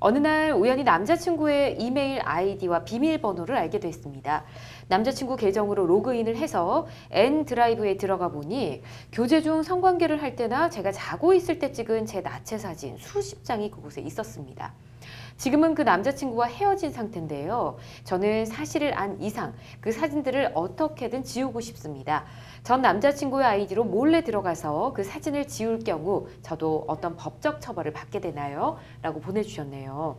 어느 날 우연히 남자친구의 이메일 아이디와 비밀번호를 알게 됐습니다. 남자친구 계정으로 로그인을 해서 N드라이브에 들어가 보니 교제 중 성관계를 할 때나 제가 자고 있을 때 찍은 제 나체 사진 수십 장이 그곳에 있었습니다. 지금은 그 남자친구와 헤어진 상태인데요. 저는 사실을 안 이상 그 사진들을 어떻게든 지우고 싶습니다. 전 남자친구의 아이디로 몰래 들어가서 그 사진을 지울 경우 저도 어떤 법적 처벌을 받게 되나요? 라고 보내주셨네요.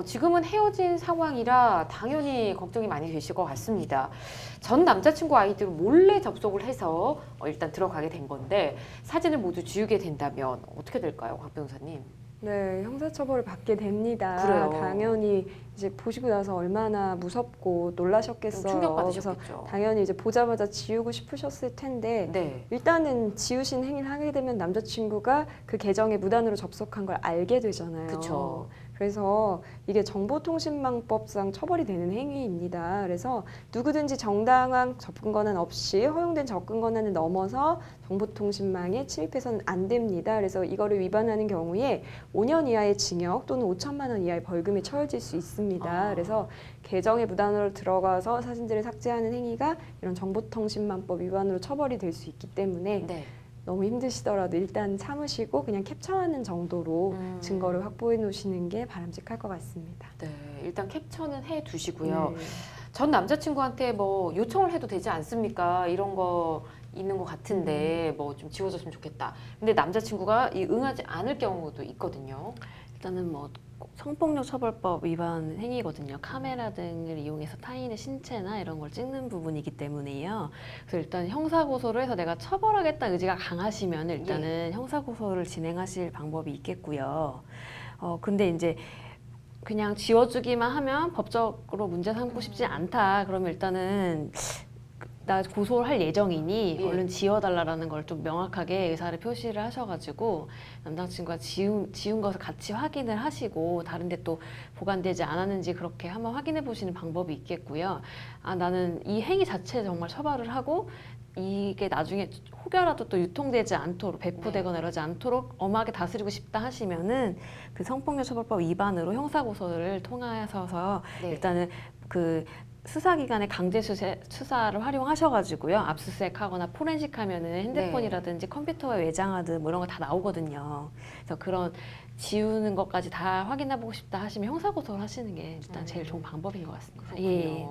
지금은 헤어진 상황이라 당연히 걱정이 많이 되실 것 같습니다. 전 남자친구 아이디로 몰래 접속을 해서 일단 들어가게 된 건데 사진을 모두 지우게 된다면 어떻게 될까요, 곽 변호사님? 네, 형사처벌을 받게 됩니다. 그래요. 당연히 이제 보시고 나서 얼마나 무섭고 놀라셨겠어요. 충격받으셨겠죠. 그래서 당연히 이제 보자마자 지우고 싶으셨을 텐데 네. 일단은 지우신 행위를 하게 되면 남자친구가 그 계정에 무단으로 접속한 걸 알게 되잖아요. 그쵸. 그래서 이게 정보통신망법상 처벌이 되는 행위입니다. 그래서 누구든지 정당한 접근 권한 없이 허용된 접근 권한을 넘어서 정보통신망에 침입해서는 안 됩니다. 그래서 이거를 위반하는 경우에 5년 이하의 징역 또는 5천만 원 이하의 벌금에 처해질 수 있습니다. 그래서 계정에 무단으로 들어가서 사진들을 삭제하는 행위가 이런 정보통신망법 위반으로 처벌이 될 수 있기 때문에 네. 너무 힘드시더라도 일단 참으시고 그냥 캡처하는 정도로 증거를 확보해 놓으시는 게 바람직할 것 같습니다. 네, 일단 캡처는 해 두시고요. 네. 전 남자친구한테 뭐 요청을 해도 되지 않습니까? 이런 거 있는 것 같은데 뭐 좀 지워줬으면 좋겠다. 근데 남자친구가 응하지 않을 경우도 있거든요. 일단은 뭐 성폭력 처벌법 위반 행위거든요. 카메라 등을 이용해서 타인의 신체나 이런 걸 찍는 부분이기 때문에요. 그래서 일단 형사고소를 해서 내가 처벌하겠다는 의지가 강하시면 일단은 형사고소를 진행하실 방법이 있겠고요. 근데 이제 그냥 지워주기만 하면 법적으로 문제 삼고 싶지 않다. 그러면 일단은 나 고소를 할 예정이니 예. 얼른 지워달라는 걸 좀 명확하게 의사를 표시를 하셔가지고 남자친구가 지운 것을 같이 확인을 하시고 다른데 또 보관되지 않았는지 그렇게 한번 확인해 보시는 방법이 있겠고요. 나는 이 행위 자체에 정말 처벌을 하고 이게 나중에 혹여라도 또 유통되지 않도록 배포되거나 이러지 않도록 엄하게 다스리고 싶다 하시면은 그 성폭력 처벌법 위반으로 형사고소를 통하셔서 네. 일단은 그 수사기관의 강제 수사를 활용하셔가지고요. 압수수색하거나 포렌식하면은 핸드폰이라든지 컴퓨터에 외장하든 뭐 이런 거 다 나오거든요. 그래서 그런 지우는 것까지 다 확인해보고 싶다 하시면 형사고소를 하시는 게 일단 제일 좋은 방법인 것 같습니다. 그렇군요. 예.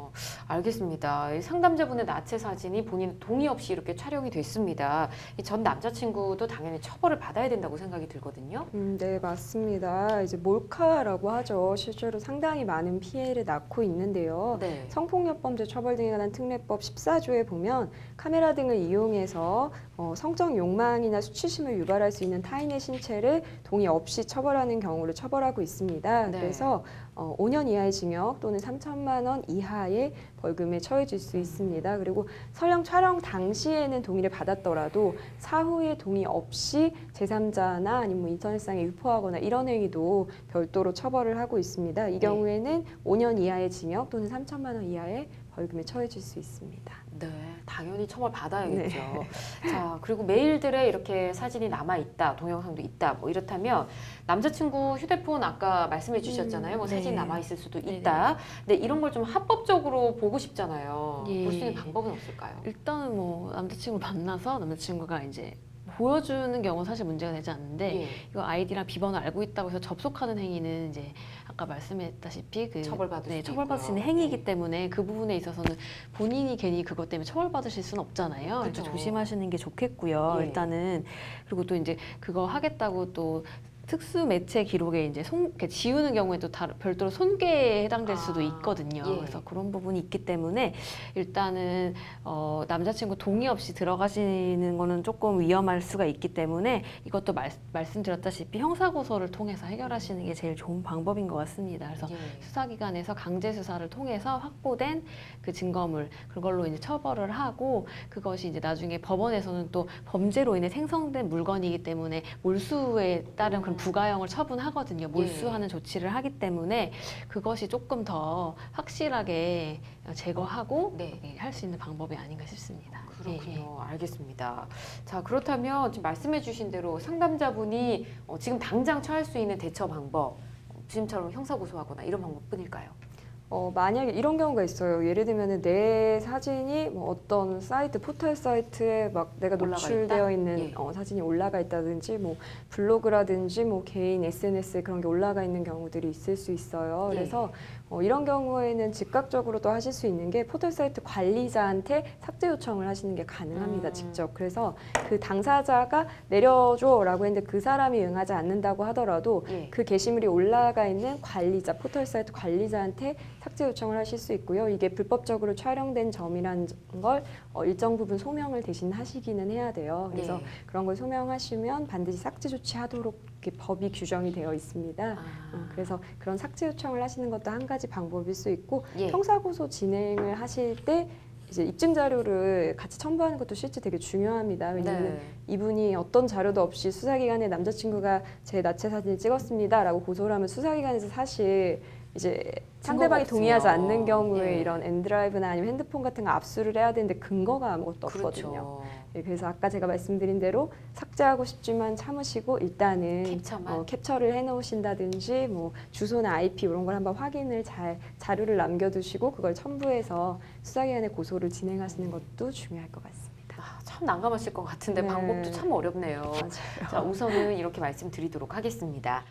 알겠습니다. 이 상담자분의 나체 사진이 본인 동의 없이 이렇게 촬영이 됐습니다. 이 전 남자친구도 당연히 처벌을 받아야 된다고 생각이 들거든요. 네, 맞습니다. 이제 몰카라고 하죠. 실제로 상당히 많은 피해를 낳고 있는데요. 네. 성폭력범죄 처벌 등에 관한 특례법 14조에 보면 카메라 등을 이용해서 성적 욕망이나 수치심을 유발할 수 있는 타인의 신체를 동의 없이 처벌하는 경우를 처벌하고 있습니다. 네. 그래서 5년 이하의 징역 또는 3천만 원 이하의 벌금에 처해질 수 있습니다. 그리고 설령 촬영 당시에는 동의를 받았더라도 사후에 동의 없이 제3자나 아니면 뭐 인터넷상에 유포하거나 이런 행위도 별도로 처벌을 하고 있습니다. 이 경우에는 5년 이하의 징역 또는 3천만 원 이하의 벌금에 처해질 수 있습니다. 네, 당연히 처벌 받아야겠죠. 네. 자, 그리고 메일들에 이렇게 사진이 남아 있다, 동영상도 있다, 뭐 이렇다면 남자친구 휴대폰 아까 말씀해 주셨잖아요. 뭐 사진 네. 남아 있을 수도 있다. 근데 이런 걸 좀 합법적으로 보고 싶잖아요. 예. 볼 수 있는 방법은 없을까요? 일단은 뭐 남자친구 만나서 남자친구가 이제 보여주는 경우는 사실 문제가 되지 않는데 예. 이거 아이디랑 비번을 알고 있다고 해서 접속하는 행위는 이제 아까 말씀했다시피 그 처벌받을 수도 처벌받을 수 있는 있고요. 행위이기 네. 때문에 그 부분에 있어서는 본인이 괜히 그것 때문에 처벌받으실 수는 없잖아요. 그쵸. 그래서 조심하시는 게 좋겠고요. 예. 일단은 그리고 또 이제 그거 하겠다고 또 특수 매체 기록에 이제 이렇게 지우는 경우에도 별도로 손괴에 해당될 수도 있거든요. 예. 그래서 그런 부분이 있기 때문에 일단은 남자친구 동의 없이 들어가시는 거는 조금 위험할 수가 있기 때문에 이것도 말씀드렸다시피 형사고소를 통해서 해결하시는 게 제일 좋은 방법인 것 같습니다. 그래서 예. 수사기관에서 강제 수사를 통해서 확보된 그 증거물 그걸로 이제 처벌을 하고 그것이 이제 나중에 법원에서는 또 범죄로 인해 생성된 물건이기 때문에 몰수에 따른 그런 부가형을 처분하거든요. 몰수하는 조치를 하기 때문에 그것이 조금 더 확실하게 제거하고 네. 할 수 있는 방법이 아닌가 싶습니다. 그렇군요. 알겠습니다. 자, 그렇다면 지금 말씀해 주신 대로 상담자분이 지금 당장 처할 수 있는 대처 방법 지금처럼 형사고소하거나 이런 방법뿐일까요? 만약에 이런 경우가 있어요. 예를 들면 내 사진이 뭐 어떤 사이트, 포털 사이트에 막 내가 올라가 노출되어 있다? 있는 예. 사진이 올라가 있다든지 뭐 블로그라든지 뭐 개인 SNS에 그런 게 올라가 있는 경우들이 있을 수 있어요. 예. 그래서 이런 경우에는 즉각적으로도 하실 수 있는 게 포털 사이트 관리자한테 삭제 요청을 하시는 게 가능합니다. 직접. 그래서 그 당사자가 내려줘라고 했는데 그 사람이 응하지 않는다고 하더라도 예. 그 게시물이 올라가 있는 관리자, 포털 사이트 관리자한테 삭제 요청을 하실 수 있고요. 이게 불법적으로 촬영된 점이라는 걸 일정 부분 소명을 대신 하시기는 해야 돼요. 그래서 네. 그런 걸 소명하시면 반드시 삭제 조치하도록 이렇게 법이 규정이 되어 있습니다. 그래서 그런 삭제 요청을 하시는 것도 한 가지 방법일 수 있고 예. 형사고소 진행을 하실 때 이제 입증 자료를 같이 첨부하는 것도 실제 되게 중요합니다. 왜냐하면 네. 이분이 어떤 자료도 없이 수사기관에 남자친구가 제 나체 사진을 찍었습니다라고 고소를 하면 수사기관에서 사실 이제 상대방이 없으면. 동의하지 않는 경우에 예. 이런 엔드라이브나 아니면 핸드폰 같은 거 압수를 해야 되는데 근거가 아무것도 없거든요. 그렇죠. 예, 그래서 아까 제가 말씀드린 대로 삭제하고 싶지만 참으시고 일단은 캡처만. 캡처를 해놓으신다든지 뭐 주소나 IP 이런 걸 한번 확인을 잘 자료를 남겨두시고 그걸 첨부해서 수사기관에 고소를 진행하시는 것도 중요할 것 같습니다. 참 난감하실 것 같은데 네. 방법도 참 어렵네요. 맞아요. 자, 우선은 이렇게 말씀드리도록 하겠습니다.